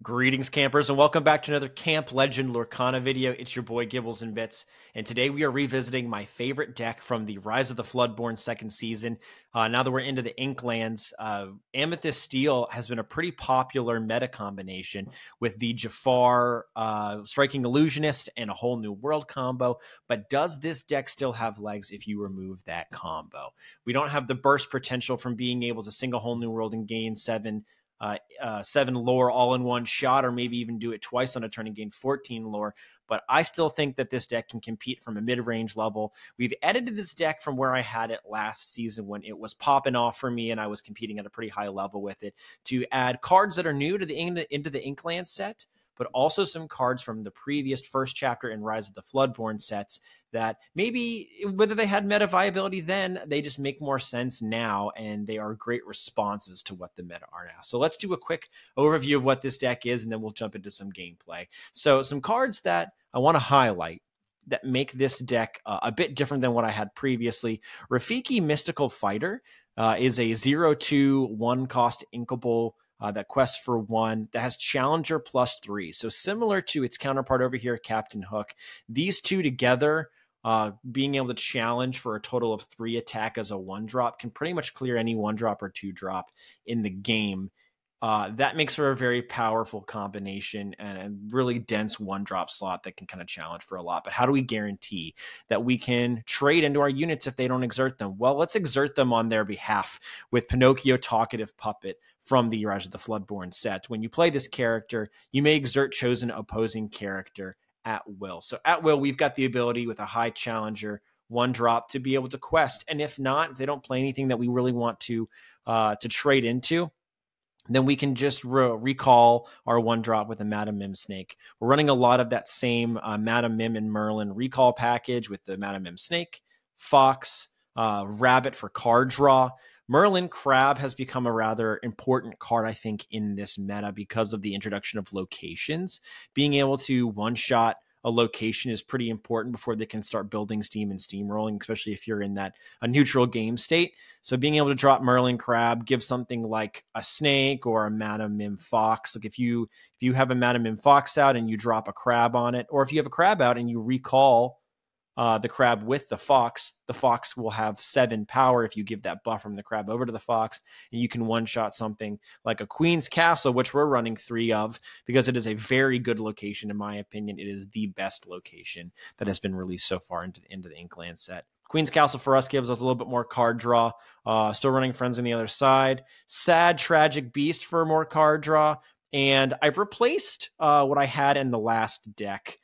Greetings, campers, and welcome back to another Camp Legend Lorcana video. It's your boy Gibbles and Bits, and today we are revisiting my favorite deck from the Rise of the Floodborn second season. Now that we're into the Inklands, Amethyst Steel has been a pretty popular meta combination with the Jafar Striking Illusionist and a Whole New World combo, but does this deck still have legs if you remove that combo? We don't have the burst potential from being able to sing a Whole New World and gain 7 lore all in one shot, or maybe even do it twice on a turn and gain 14 lore. But I still think that this deck can compete from a mid-range level. We've edited this deck from where I had it last season when it was popping off for me and I was competing at a pretty high level with it, to add cards that are new to into the Inkland set, but also some cards from the previous first chapter in Rise of the Floodborn sets that maybe, whether they had meta viability then, they just make more sense now, and they are great responses to what the meta are now. So let's do a quick overview of what this deck is, and then we'll jump into some gameplay. So some cards that I want to highlight that make this deck a bit different than what I had previously. Rafiki Mystical Fighter is a 0/2 1-cost inkable that quests for 1, that has Challenger +3. So similar to its counterpart over here, Captain Hook. These two together, being able to challenge for a total of 3 attack as a 1-drop, can pretty much clear any 1-drop or 2-drop in the game. That makes for a very powerful combination and a really dense 1-drop slot that can kind of challenge for a lot. But how do we guarantee that we can trade into our units if they don't exert them? Well, let's exert them on their behalf with Pinocchio Talkative Puppet from the Rise of the Floodborn set. When you play this character, you may exert chosen opposing character at will. So at will, we've got the ability with a high challenger 1-drop to be able to quest. And if not, if they don't play anything that we really want to trade into, then we can just recall our 1-drop with a Madam Mim Snake. We're running a lot of that same Madam Mim and Merlin recall package with the Madam Mim Snake, Fox, Rabbit for card draw. Merlin Crab has become a rather important card, I think, in this meta because of the introduction of locations. Being able to one-shot a location is pretty important before they can start building steam and steamrolling, especially if you're in a neutral game state. So being able to drop Merlin Crab, give something like a Snake or a Madam Mim Fox. Like if you have a Madam Mim Fox out and you drop a Crab on it, or if you have a Crab out and you recall the Crab with the Fox will have 7 power if you give that buff from the Crab over to the Fox, and you can one-shot something like a Queen's Castle, which we're running 3 of because it is a very good location. In my opinion, it is the best location that has been released so far into the Inkland set. Queen's Castle for us gives us a little bit more card draw. Still running Friends on the other side. Sad Tragic Beast for more card draw. And I've replaced what I had in the last deck.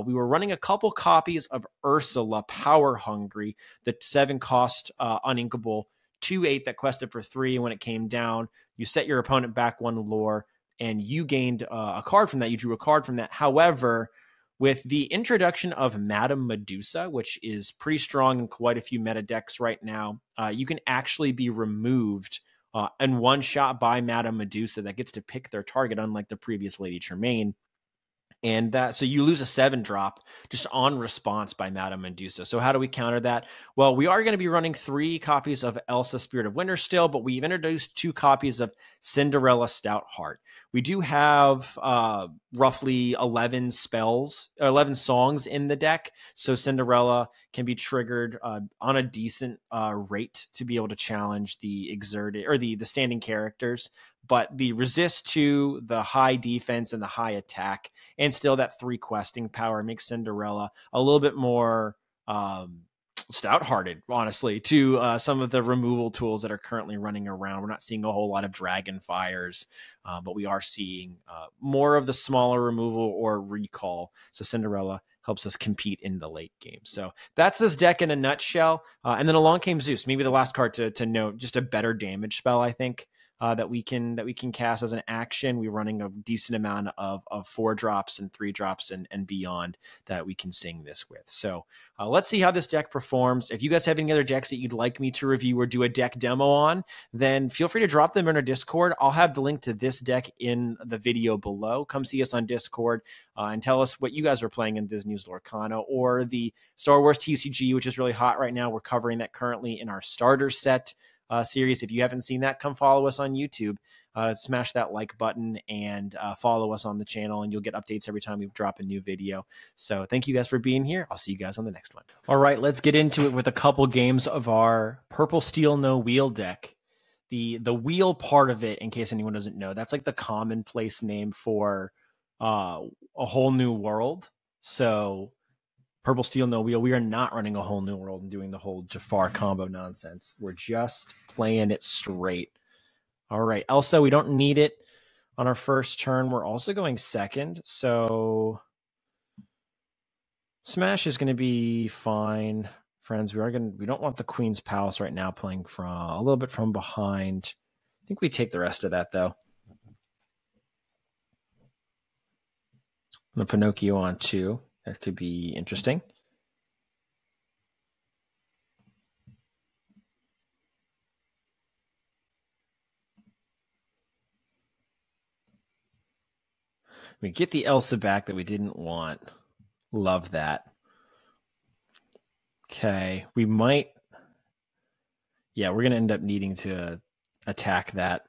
We were running a couple copies of Ursula Power Hungry, the 7-cost uninkable 2/8 that quested for 3. And when it came down, you set your opponent back 1 lore, and you gained a card from that. You drew a card from that. However, with the introduction of Madame Medusa, which is pretty strong in quite a few meta decks right now, you can actually be removed and one-shot by Madame Medusa that gets to pick their target, unlike the previous Lady Tremaine. And so you lose a 7-drop just on response by Madame Medusa. So how do we counter that? Well, we are going to be running 3 copies of Elsa Spirit of Winter still, but we've introduced 2 copies of Cinderella Stout Heart. We do have roughly 11 songs in the deck. So Cinderella can be triggered on a decent rate to be able to challenge the standing characters. But the resist to the high defense and the high attack, and still that 3 questing power, makes Cinderella a little bit more stout-hearted, honestly, to some of the removal tools that are currently running around. We're not seeing a whole lot of Dragon Fires, but we are seeing more of the smaller removal or recall. So Cinderella helps us compete in the late game. So that's this deck in a nutshell. And then along came Zeus, maybe the last card to note, just a better damage spell, I think. That we can cast as an action. We're running a decent amount of 4-drops and 3-drops and beyond that we can sing this with. So let's see how this deck performs. If you guys have any other decks that you'd like me to review or do a deck demo on, then feel free to drop them in our Discord. I'll have the link to this deck in the video below. Come see us on Discord and tell us what you guys are playing in Disney's Lorcana or the Star Wars TCG, which is really hot right now. We're covering that currently in our starter set series. If you haven't seen that, come follow us on YouTube. smash that like button and follow us on the channel, and you'll get updates every time we drop a new video. So thank you guys for being here. I'll see you guys on the next one. All right, let's get into it with a couple games of our Purple Steel No Wheel deck. The wheel part of it, in case anyone doesn't know, that's like the commonplace name for a whole new world. So Purple Steel No Wheel, we are not running a whole new world and doing the whole Jafar combo nonsense. We're just playing it straight. All right, Elsa, we don't need it on our first turn. We're also going second, so Smash is going to be fine. Friends, we don't want the Queen's Palace right now, playing from a little bit from behind. I think we take the rest of that, though. And a Pinocchio on 2. That could be interesting. We get the Elsa back that we didn't want. Love that. Okay, we might... Yeah, we're going to end up needing to attack that.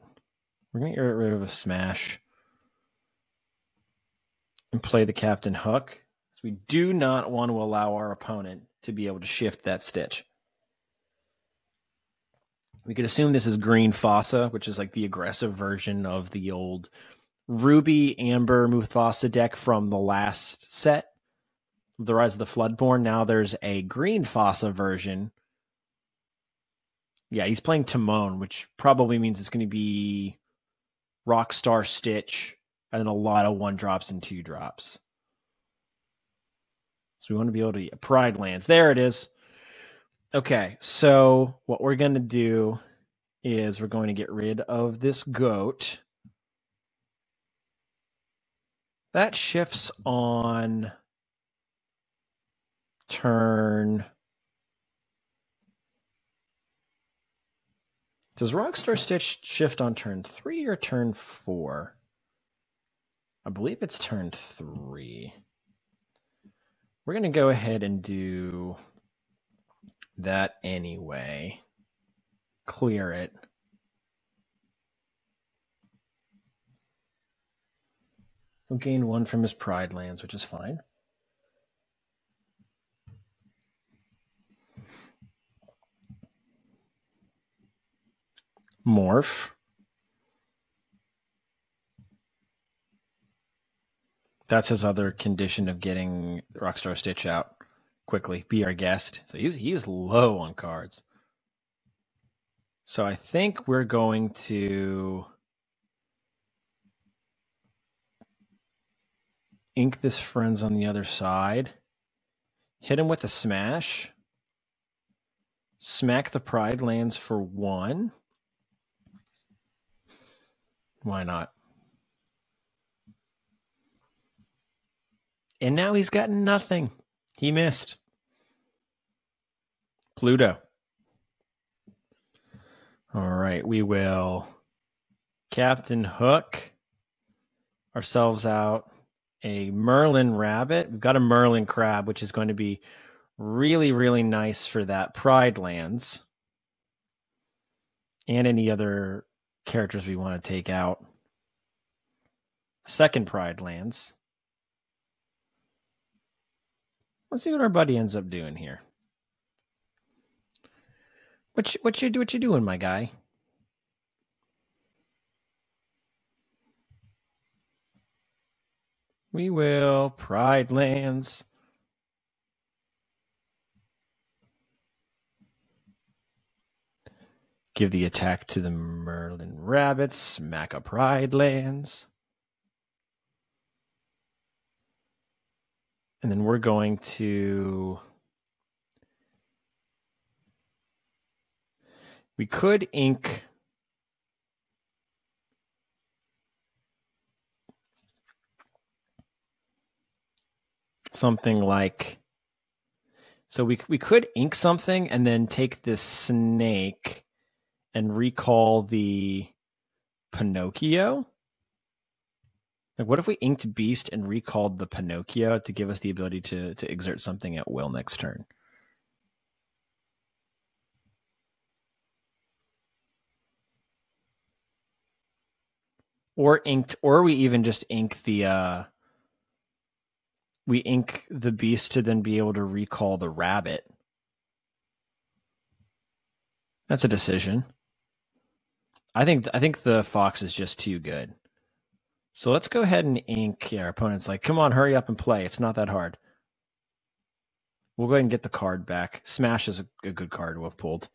We're going to get rid of a Smash and play the Captain Hook. So we do not want to allow our opponent to be able to shift that Stitch. We could assume this is Green Fossa, which is like the aggressive version of the old Ruby Amber Mufasa deck from the last set, The Rise of the Floodborn. Now there's a Green Fossa version. Yeah, he's playing Timon, which probably means it's going to be Rockstar Stitch and then a lot of 1-drops and 2-drops. So we want to be able to... Pride Lands. There it is. Okay, so what we're going to do is we're going to get rid of this goat. That shifts on turn... Does Rockstar Stitch shift on turn 3 or turn 4? I believe it's turn 3. We're going to go ahead and do that anyway. Clear it. He'll gain 1 from his Pride Lands, which is fine. Morph. That's his other condition of getting Rockstar Stitch out quickly. Be our guest. So he's low on cards. So I think we're going to ink this Friends on the other side. Hit him with a Smash. Smack the Pride Lands for 1. Why not? And now he's got nothing. He missed. Pluto. All right, we will Captain Hook ourselves out a Merlin Rabbit. We've got a Merlin Crab, which is going to be really, really nice for that Pride Lands. And any other characters we want to take out. Second Pride Lands. Let's see what our buddy ends up doing here. What you doing, my guy? We will Pride Lands. Give the attack to the Merlin Rabbits. Smack a Pride Lands. And then we're going to... We could ink... something like... So we could ink something and then take this snake and recall the Pinocchio. Like, what if we inked Beast and recalled the Pinocchio to give us the ability to exert something at will next turn? Or inked, or we even just ink the we ink the beast to then be able to recall the rabbit. That's a decision. I think the fox is just too good. So let's go ahead and ink. Yeah, our opponent's like, come on, hurry up and play. It's not that hard. We'll go ahead and get the card back. Smash is a good card we've pulled.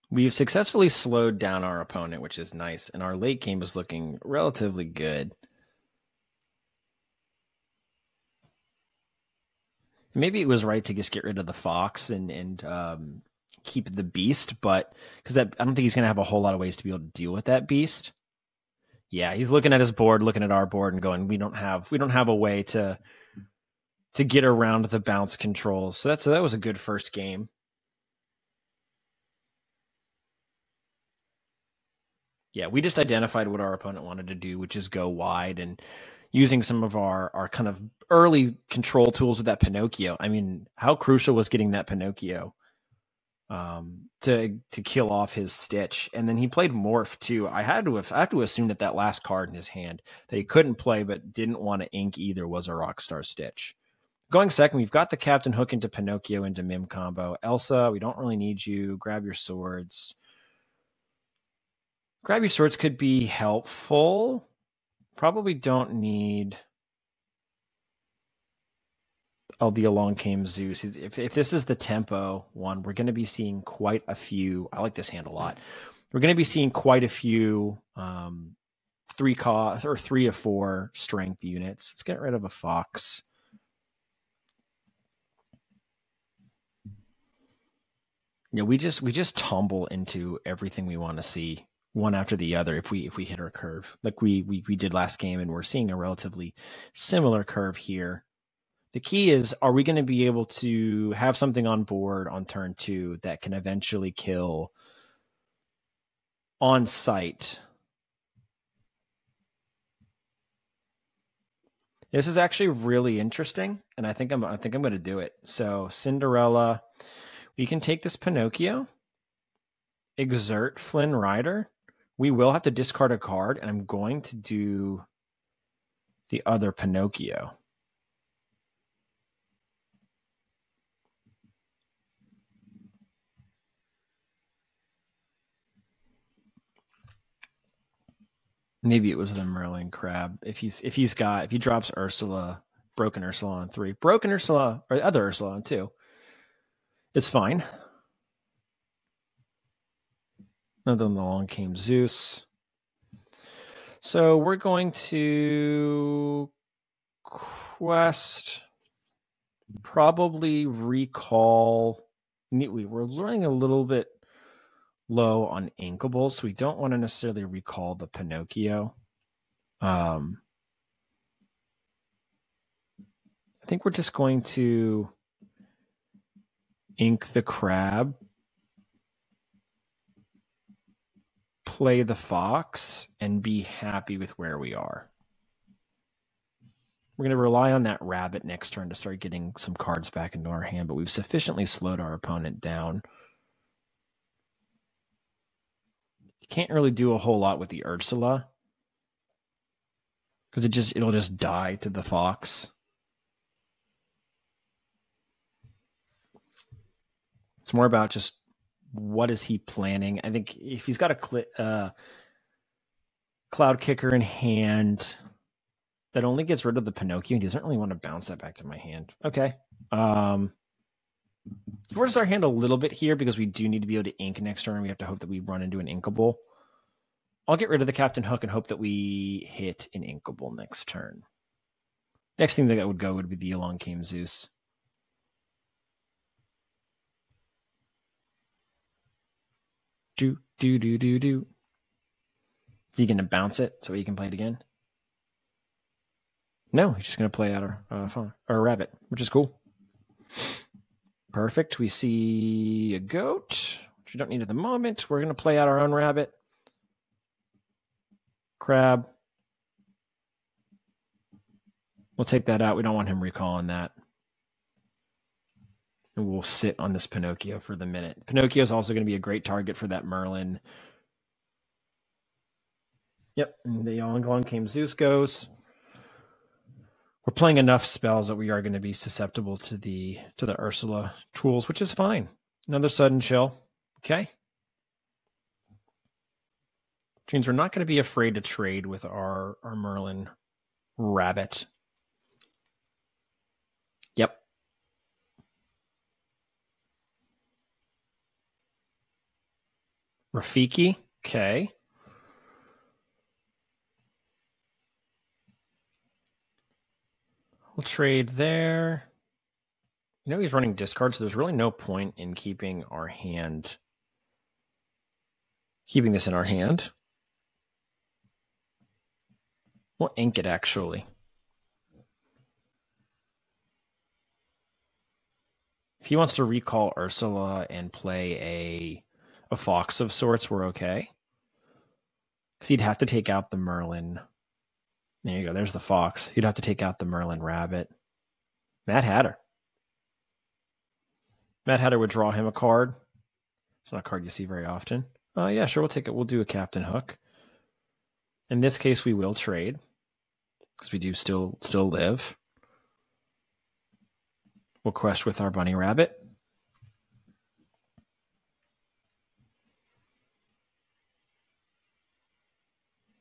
We've successfully slowed down our opponent, which is nice, and our late game is looking relatively good. Maybe it was right to just get rid of the fox and keep the beast, but because I don't think he's going to have a whole lot of ways to be able to deal with that beast. Yeah, he's looking at his board, looking at our board, and going, we don't have a way to get around the bounce controls. So that was a good first game. Yeah, we just identified what our opponent wanted to do, which is go wide, and using some of our kind of early control tools with that Pinocchio. I mean, how crucial was getting that Pinocchio to kill off his Stitch? And then he played Morph too. I have to assume that last card in his hand that he couldn't play but didn't want to ink either was a Rockstar Stitch. Going second, we've got the Captain Hook into Pinocchio into Mim combo. Elsa, we don't really need you. Grab your swords. Grab your swords could be helpful. Probably don't need... Oh, the Along Came Zeus. If this is the tempo one, we're going to be seeing quite a few... I like this hand a lot. We're going to be seeing quite a few 3 to 4 strength units. Let's get rid of a fox. Yeah, we just tumble into everything we want to see, one after the other, if we hit our curve like we did last game, and we're seeing a relatively similar curve here. The key is, are we going to be able to have something on board on turn 2 that can eventually kill on sight? This is actually really interesting, and I think I'm going to do it. So Cinderella, we can take this Pinocchio, exert Flynn Rider. We will have to discard a card, and I'm going to do the other Pinocchio. Maybe it was the Merlin Crab. If he drops Ursula, Broken Ursula on 3, Broken Ursula, or other Ursula on 2, it's fine. And then along came Zeus. So we're going to quest, probably recall. We're running a little bit low on inkables, so we don't want to necessarily recall the Pinocchio. I think we're just going to ink the crab, play the fox, and be happy with where we are. We're going to rely on that rabbit next turn to start getting some cards back into our hand, but we've sufficiently slowed our opponent down. Can't really do a whole lot with the Ursula, because it'll just die to the fox. It's more about just what is he planning. I think if he's got a Cloud Kicker in hand, that only gets rid of the Pinocchio. He doesn't really want to bounce that back to my hand. Okay. Forces our hand a little bit here because we do need to be able to ink next turn. We have to hope that we run into an inkable. I'll get rid of the Captain Hook and hope that we hit an inkable next turn. Next thing that would go would be the Along Came Zeus. Do. Is he going to bounce it so he can play it again? No, he's just going to play out our rabbit, which is cool. Perfect. We see a goat, which we don't need at the moment. We're going to play out our own rabbit. Crab. We'll take that out. We don't want him recalling that. And we'll sit on this Pinocchio for the minute. Pinocchio is also going to be a great target for that Merlin. Yep, and the along came Zeus goes. We're playing enough spells that we are going to be susceptible to the Ursula tools, which is fine. Another sudden chill. Okay. Which means we're not going to be afraid to trade with our Merlin rabbit. Yep. Rafiki. Okay. We'll trade there. You know he's running discard, so there's really no point in keeping our hand. Keeping this in our hand. We'll ink it, actually. If he wants to recall Ursula and play a fox of sorts, we're okay. Because he'd have to take out the Merlin. There you go. There's the fox. He'd have to take out the Merlin rabbit. Mad Hatter. Mad Hatter would draw him a card. It's not a card you see very often. Yeah, sure. We'll take it. We'll do a Captain Hook. In this case, we will trade because we do still live. We'll quest with our bunny rabbit.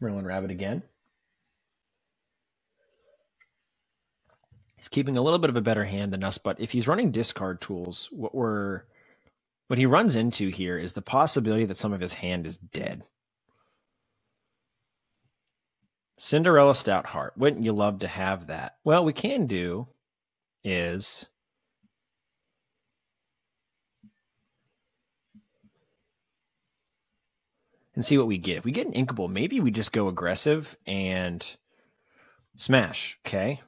Merlin rabbit again. He's keeping a little bit of a better hand than us, but if he's running discard tools, what he runs into here is the possibility that some of his hand is dead. Cinderella Stoutheart. Wouldn't you love to have that? Well, we can do is and see what we get. If we get an Inkable, maybe we just go aggressive and smash. Okay.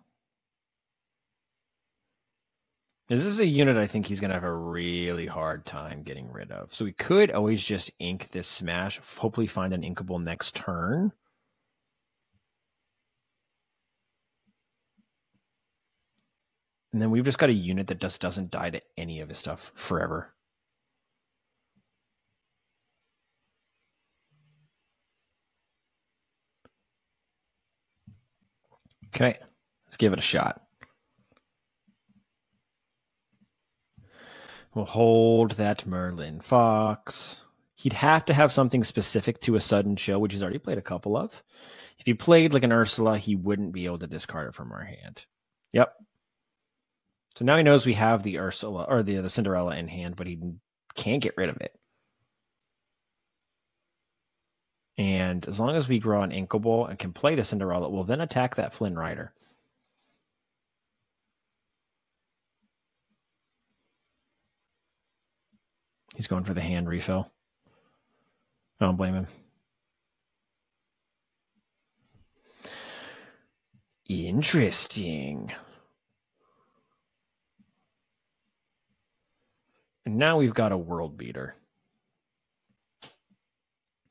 This is a unit I think he's going to have a really hard time getting rid of. So we could always just ink this smash, hopefully find an Inkable next turn. And then we've just got a unit that just doesn't die to any of his stuff forever. Okay, let's give it a shot. We'll hold that Merlin Fox. He'd have to have something specific to a sudden chill, which he's already played a couple of. If he played like an Ursula, he wouldn't be able to discard it from our hand. Yep. So now he knows we have the Ursula or the Cinderella in hand, but he can't get rid of it. And as long as we draw an Inkable and can play the Cinderella, we'll then attack that Flynn Rider. He's going for the hand refill. I don't blame him. Interesting. And now we've got a world beater.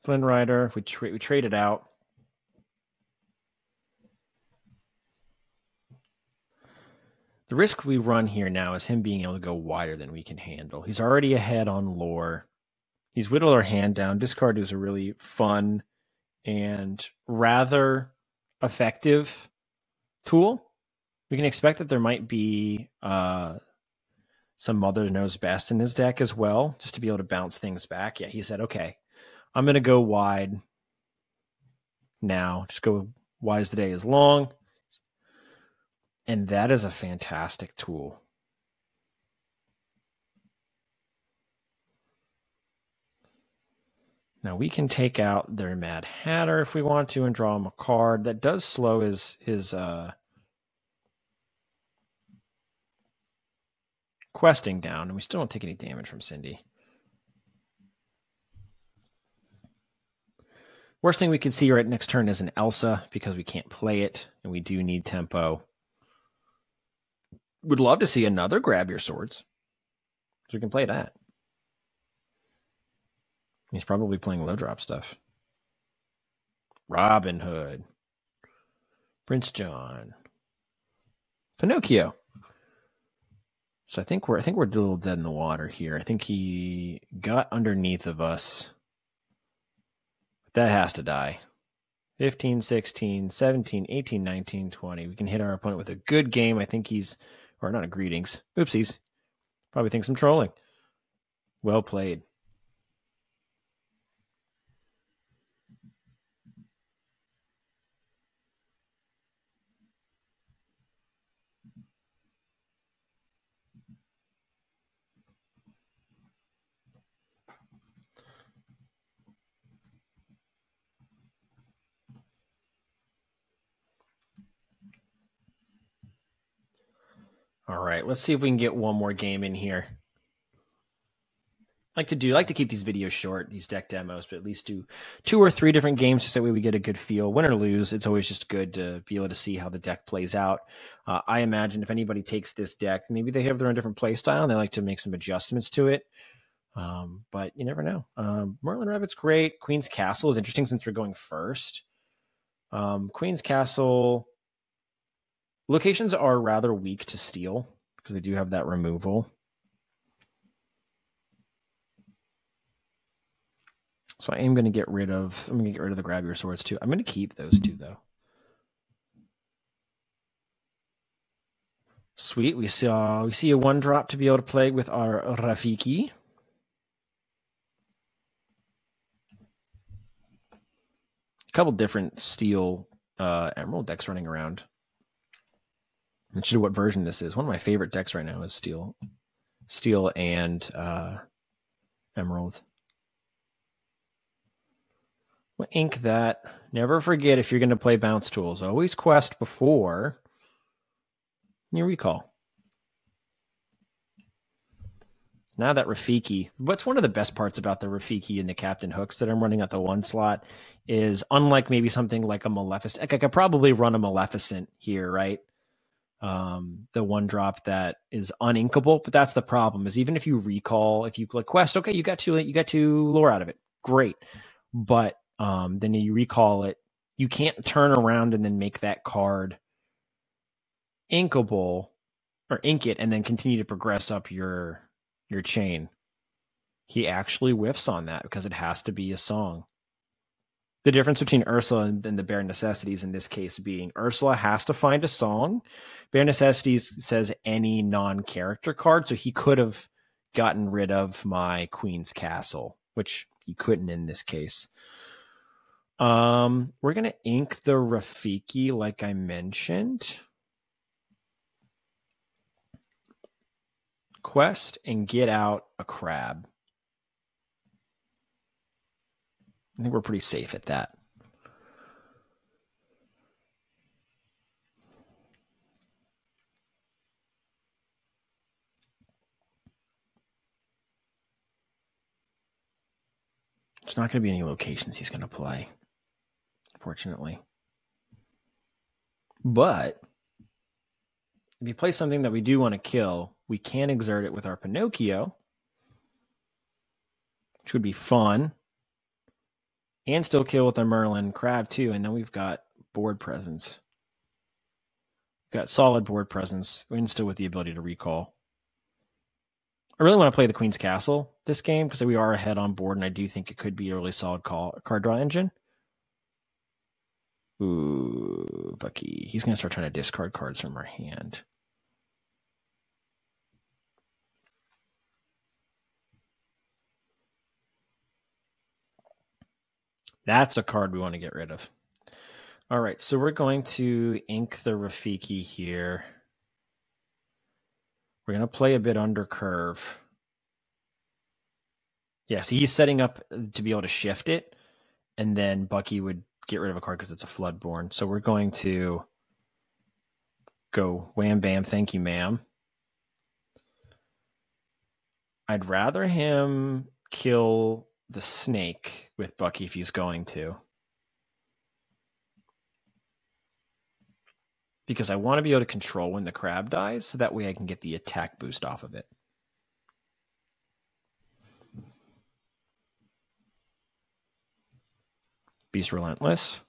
Flynn Rider, we traded out. The risk we run here now is him being able to go wider than we can handle. He's already ahead on lore. He's whittled our hand down. Discard is a really fun and rather effective tool. We can expect that there might be some Mother Knows Best in his deck as well, just to be able to bounce things back. Yeah, he said, okay, I'm going to go wide now. Just go wide as the day is long. And that is a fantastic tool. Now we can take out their Mad Hatter if we want to and draw him a card. That does slow his questing down, and we still don't take any damage from Cindy. Worst thing we could see right next turn is an Elsa because we can't play it, and we do need tempo. Would love to see another Grab Your Swords, so we can play that. He's probably playing low drop stuff. Robin Hood. Prince John. Pinocchio. So I think we're a little dead in the water here. I think he got underneath of us. That has to die. 15, 16, 17, 18, 19, 20. We can hit our opponent with a good game. I think he's, or not a greetings. Oopsies. Probably thinks I'm trolling. Well played. All right, let's see if we can get one more game in here. I like to keep these videos short, these deck demos, but at least do 2 or 3 different games just so that way we get a good feel. Win or lose, it's always just good to be able to see how the deck plays out. I imagine if anybody takes this deck, maybe they have their own different play style and they like to make some adjustments to it. But you never know. Merlin Rabbit's great. Queen's Castle is interesting since we're going first. Queen's Castle locations are rather weak to steal because they do have that removal. So I am going to get rid of, the Grab Your Swords too. I'm going to keep those 2 though. Sweet. We see a 1-drop to be able to play with our Rafiki. A couple different steel emerald decks running around. I'm not sure what version this is. One of my favorite decks right now is steel and emerald. We'll ink that. Never forget, if you're going to play bounce tools, always quest before you recall. Now that Rafiki, what's one of the best parts about the Rafiki and the Captain Hooks that I'm running at the 1 slot is, unlike maybe something like a Maleficent, I could probably run a Maleficent here, right? The 1-drop that is uninkable, but that's the problem, is even if you recall, if you like quest, okay, you got 2 lore out of it, great, but then you recall it, you can't turn around and then make that card inkable or ink it and then continue to progress up your chain. He actually whiffs on that because it has to be a song. The difference between Ursula and the Bare Necessities in this case being Ursula has to find a song. Bare Necessities says any non-character card, so he could have gotten rid of my Queen's Castle, which he couldn't in this case. We're going to ink the Rafiki like I mentioned. Quest and get out a crab. I think we're pretty safe at that. There's not going to be any locations he's going to play, fortunately. But if you play something that we do want to kill, we can exert it with our Pinocchio, which would be fun. And still kill with our Merlin Crab too, and then we've got board presence. We've got solid board presence, and still with the ability to recall. I really want to play the Queen's Castle this game because we are ahead on board, and I do think it could be a really solid card draw engine. Ooh, Bucky. He's going to start trying to discard cards from our hand. That's a card we want to get rid of. All right, so we're going to ink the Rafiki here. We're going to play a bit under curve. Yeah, so he's setting up to be able to shift it, and then Bucky would get rid of a card because it's a Floodborn. So we're going to go wham, bam, thank you, ma'am. I'd rather him kill the snake with Bucky if he's going to. Because I want to be able to control when the crab dies, so that way I can get the attack boost off of it. Beast Relentless.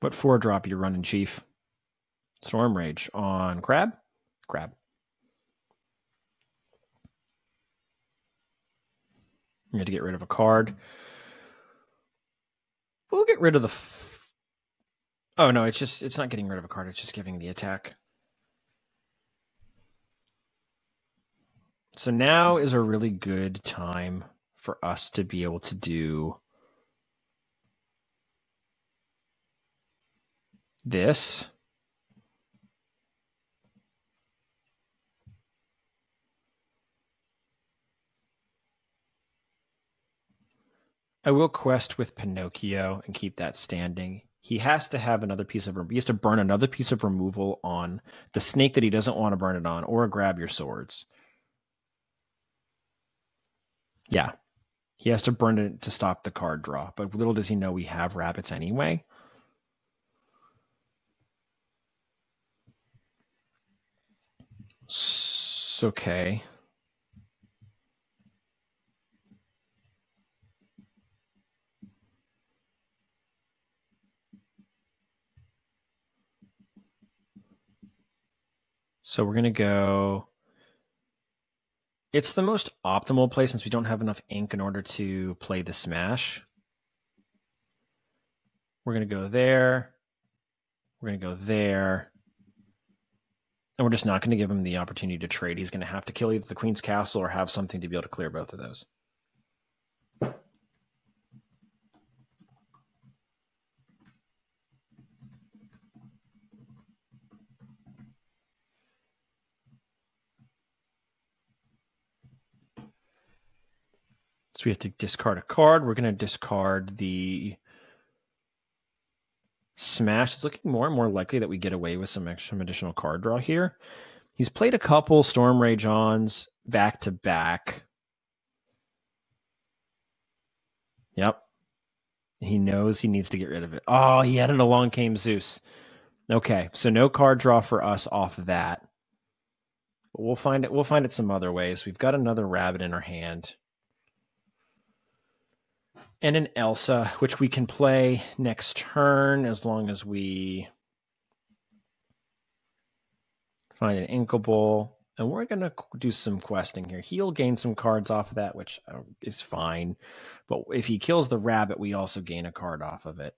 What 4-drop you running, Chief? Storm Rage on Crab. Crab. You have to get rid of a card. We'll get rid of the... Oh, no, it's not getting rid of a card. It's just giving the attack. So now is a really good time for us to be able to do this. I will quest with Pinocchio and keep that standing. He has to have another piece of... He has to burn another piece of removal on the snake that he doesn't want to burn it on, or grab your swords. Yeah. He has to burn it to stop the card draw. But little does he know we have rabbits anyway. Okay. So we're going to go... It's the most optimal play since we don't have enough ink in order to play the smash. We're going to go there. We're going to go there. And we're just not going to give him the opportunity to trade. He's going to have to kill either the Queen's Castle or have something to be able to clear both of those. So we have to discard a card. We're going to discard the smash. It's looking more and more likely that we get away with some additional card draw here. He's played a couple Storm Rage Ons back to back. Yep. He knows he needs to get rid of it. Oh, he had an Along Came Zeus. Okay, so no card draw for us off of that. But we'll find it some other ways. We've got another rabbit in our hand. And an Elsa, which we can play next turn as long as we find an Inkable. And we're going to do some questing here. He'll gain some cards off of that, which is fine. But if he kills the rabbit, we also gain a card off of it.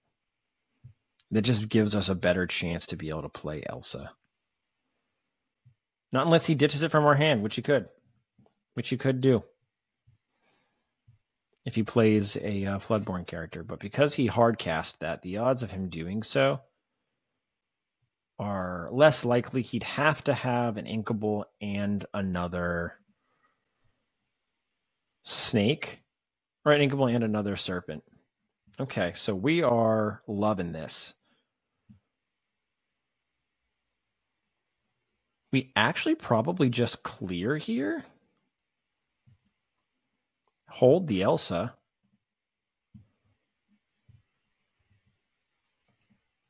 That just gives us a better chance to be able to play Elsa. Not unless he ditches it from our hand, which he could. Which he could do. If he plays a Floodborn character. But because he hardcast that, the odds of him doing so are less likely. He'd have to have an Inkable and another snake. Or an Inkable and another serpent. Okay, so we are loving this. We actually probably just clear here. Hold the Elsa.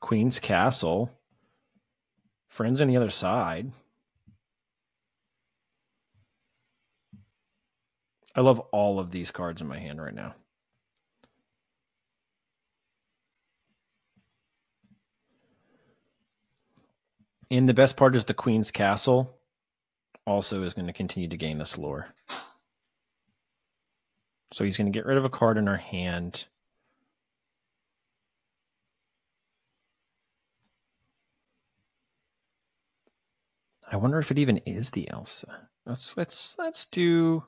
Queen's Castle. Friends on the other side. I love all of these cards in my hand right now. And the best part is the Queen's Castle also is going to continue to gain this lore. So he's going to get rid of a card in our hand. I wonder if it even is the Elsa. Let's do...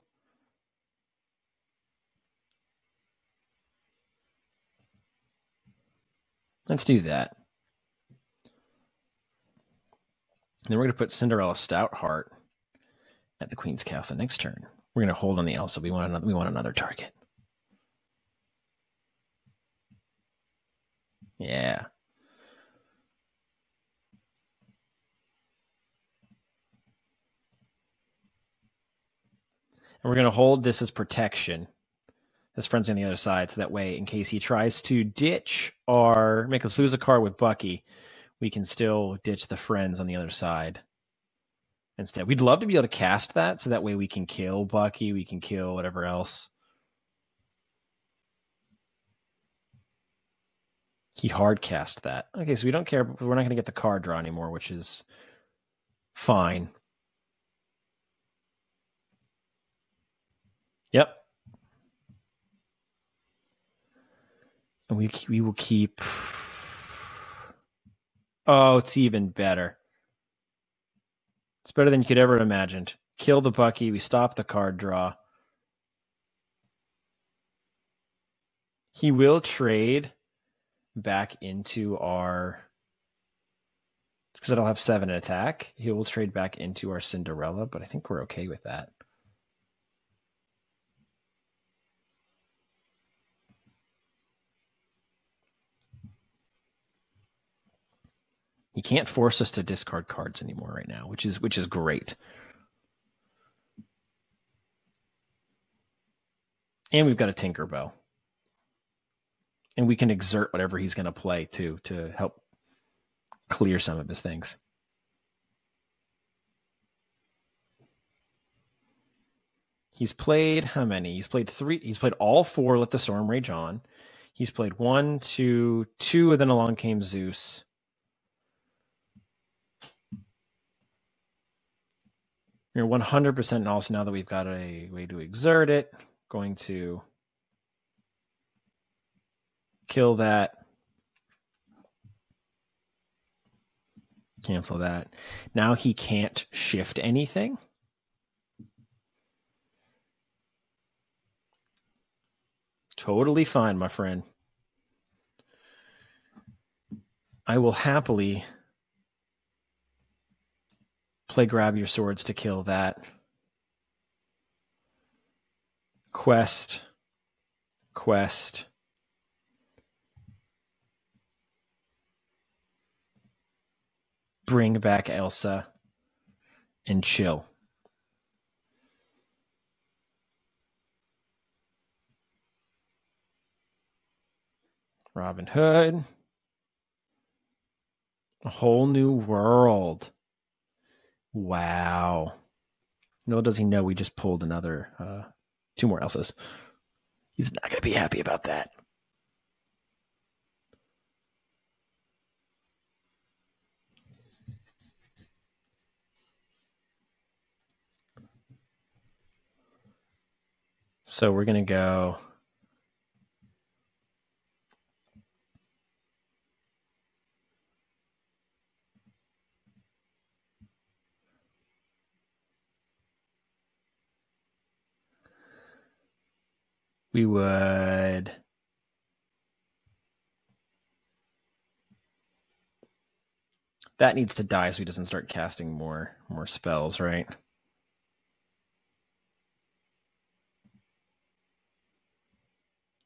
Let's do that. And then we're going to put Cinderella Stoutheart at the Queen's Castle next turn. We're going to hold on the Elsa. We want another target. Yeah. And we're going to hold this as protection. His friends on the other side, so that way, in case he tries to ditch or make us lose a card with Bucky, we can still ditch the friends on the other side. Instead, we'd love to be able to cast that, so that way we can kill Bucky, we can kill whatever else. He hard cast that. Okay, so we don't care. We're not going to get the card draw anymore, which is fine. Yep. And we will keep. Oh, it's even better. It's better than you could ever have imagined. Kill the Bucky. We stop the card draw. He will trade back into our, because it'll have 7 in attack. He will trade back into our Cinderella, but I think we're okay with that. He can't force us to discard cards anymore right now, which is great. And we've got a Tinkerbell. And we can exert whatever he's going to play too to help clear some of his things. He's played how many? He's played 3. He's played all 4. Let the Storm Rage On. He's played 1, 2, 2, and then along came Zeus. You're 100% also, now that we've got a way to exert it, going to kill that. Cancel that. Now he can't shift anything. Totally fine, my friend. I will happily play Grab Your Swords to kill that. Quest. Bring back Elsa and chill. Robin Hood. A whole new world. Wow. No, does he know we just pulled another 2 more Elsas? He's not going to be happy about that. So we're going to go. We would. That needs to die so he doesn't start casting more spells, right?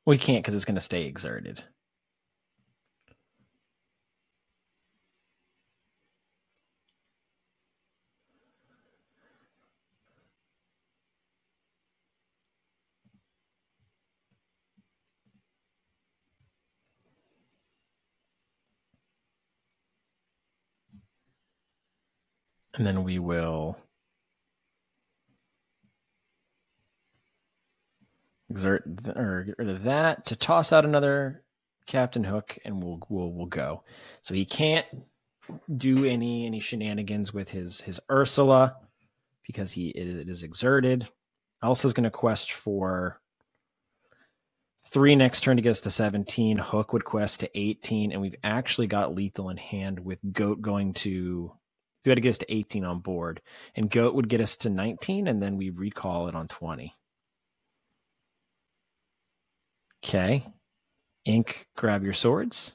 Well, he can't because it's going to stay exerted. And then we will exert or get rid of that to toss out another Captain Hook, and we'll go. So he can't do any shenanigans with his Ursula because it is exerted. Elsa's going to quest for 3 next turn to get us to 17. Hook would quest to 18, and we've actually got lethal in hand with Goat going to. We got to get us to 18 on board, and Goat would get us to 19, and then we recall it on 20. Okay. Ink, grab your swords.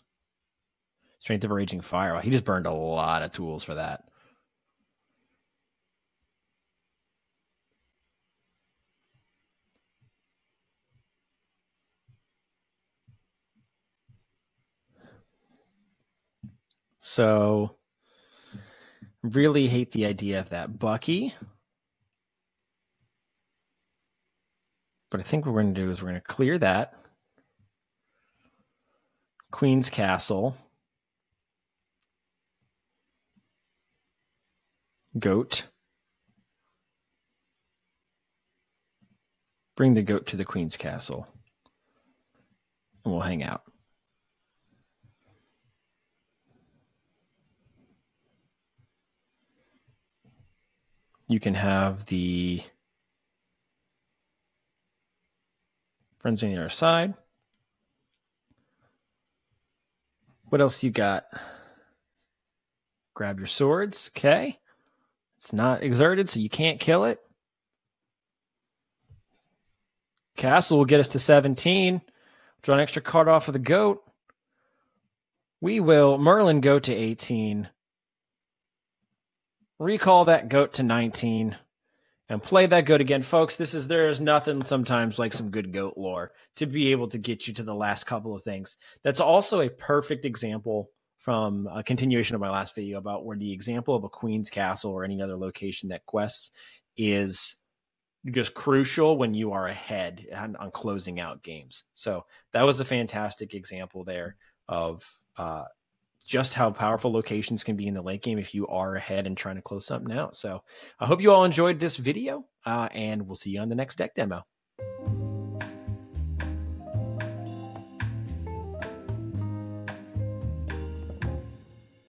Strength of a Raging Fire. Well, he just burned a lot of tools for that. So, really hate the idea of that Bucky. But I think what we're going to do is we're going to clear that. Queen's Castle. Goat. Bring the Goat to the Queen's Castle. And we'll hang out. You can have the friends on the other side. What else you got? Grab your swords. Okay. It's not exerted, so you can't kill it. Castle will get us to 17. Draw an extra card off of the goat. We will Merlin go to 18. Recall that goat to 19. And play that goat again. Folks, there's nothing sometimes like some good goat lore to be able to get you to the last couple of things. That's also a perfect example from a continuation of my last video about where the example of a queen's castle or any other location that quests is just crucial when you are ahead on closing out games. So that was a fantastic example there of just how powerful locations can be in the late game if you are ahead and trying to close something out. So I hope you all enjoyed this video, and we'll see you on the next deck demo.